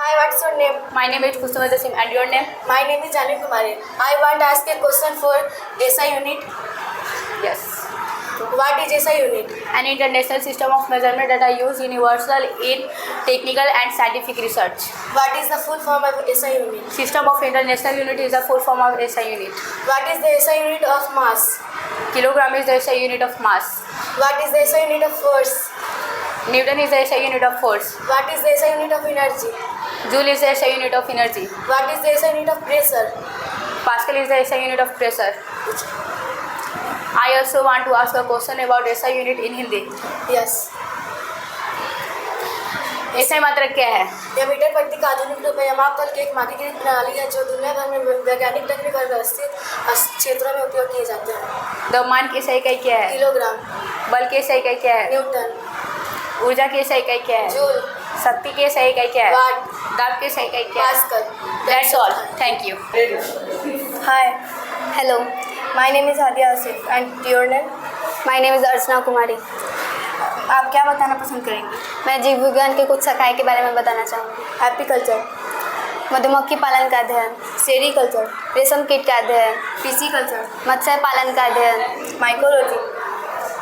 Hi, what's your name? My name is Kusuma Dasim, and your name? My name is Janu Kumari. I want to ask a question for SI unit. Yes. What is SI unit? An international system of measurement that are used universal in technical and scientific research. What is the full form of SI unit? System of International Unit is the full form of SI unit. What is the SI unit of mass? Kilogram is the SI unit of mass. What is the SI unit of force? Newton is the SI unit of force. What is the SI unit of energy? Joule is the SI unit of energy. What is the SI unit of pressure? Pascal is the SI unit of pressure. I also want to ask a question about SI unit in Hindi. Yes. SI मात्रक क्या है? यह metre प्रति का आधुनिक रूप है। मापतल की एक मानकीकृत प्रणाली है जो दुनिया भर में वैज्ञानिक तकनीक और व्यवस्थित क्षेत्रों में उपयोग किए जाते हैं। द्रव्यमान की SI इकाई क्या है? किलोग्राम। बल की SI इकाई क्या है? न्यूटन। ऊर्जा की SI इकाई क्या है? जूल। शक्ति की SI इकाई क्या है? वाट। दाब की SI इकाई क्या है? Pascal. That's all. Thank you. Hi, Hello, my name is Hadia Asif and your name? my name is Archana Kumari. आप क्या बताना पसंद करेंगे? मैं जीव विज्ञान के कुछ शाखाएं के बारे में बताना चाहूँगी। एपीकल्चर, मधुमक्खी पालन का अध्ययन, सेरीकल्चर, रेशम कीट का अध्ययन, पिसीकल्चर, मत्स्य पालन का अध्ययन, माइकोलॉजी,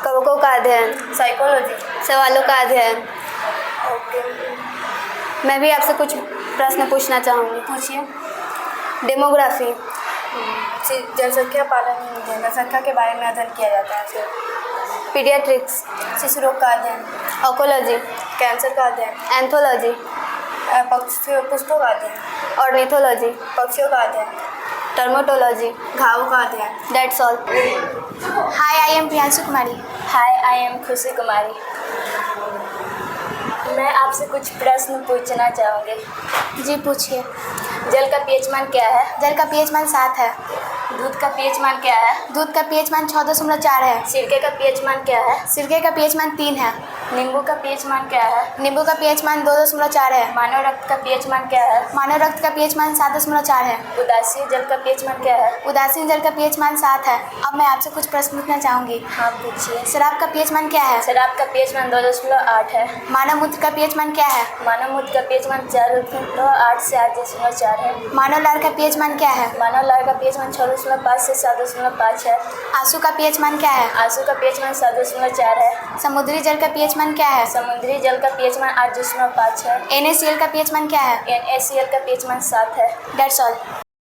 कवकों का अध्ययन, साइकोलॉजी। सवालों का अध्ययन। ओके, मैं भी आपसे कुछ प्रश्न पूछना चाहूँगी। पूछिए। डेमोग्राफी, जनसंख्या पालन, जनसंख्या के बारे में अध्ययन किया जाता है। फिर पीडियाट्रिक्स, शिशु रोग का अध्ययन, ऑकोलॉजी, कैंसर का अध्ययन, एंथोलॉजी, पुष्पों का अध्ययन, ऑर्निथोलॉजी, पक्षियों का अध्ययन, टर्मोटोलॉजी। घावों का अध्ययन। That's all. Hi, I am Priyanshu Kumari. Hi, I am खुशी कुमारी। मैं आपसे कुछ प्रश्न पूछना चाहूँगी। जी पूछिए। जल का पीएच मान क्या है? जल का पीएच मान 7 है। दूध का पीएच मान क्या है? दूध का पीएच मान 6.4 है। सिरके का पीएच मान क्या है? सिरके का पीएच मान 3 है। नींबू का पीएच मान क्या है? नींबू का पीएच मान 2.4 है। मानव रक्त का पीएच मान क्या है? मानव रक्त का पीएच मान 7.4 है। उदासीन जल का पीएच मान क्या है? उदासीन जल का पीएच मान 7 है। अब मैं आपसे कुछ प्रश्न पूछना चाहूँगी। हाँ पूछिए। शराब का पीएच मान क्या है? शराब का पीएच मान 2.8 है। मानव मूत्र का पीएच मान क्या है? मानव मूत्र का पीएच मान 4.8 से 8.4 है। मानव लार का पीएच मान क्या है? मानव लार का पीएच मान 6.5 से 7.5 है। आंसू का पीएच मान क्या है? आंसू का पीएच मान 7.4 है। समुद्री जल का पीएच मान क्या है? समुद्री जल का पीएच मान 8.5 है। NaCl का पीएच मान क्या है? NaCl का पीएच मान 7 है। That's all.